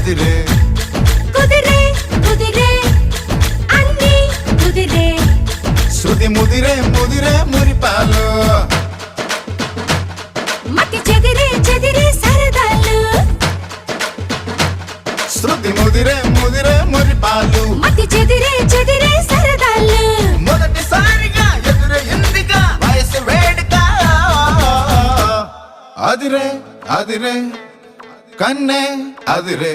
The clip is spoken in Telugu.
అదిరే కుదిరే కుదిరే అన్ని కుదిరే శృతి ముదిరే ముదిరే మురిపాలు మతి చెదిరే చెదిరే సరదాలు శృతి ముదిరే ముదిరే మురిపాలు మతి చెదిరే చెదిరే సరదాలు మొదటిసారిగా ఎదురే ఎందుగా వయసు వేడుక అదిరే అదిరే కన్నే అదిరే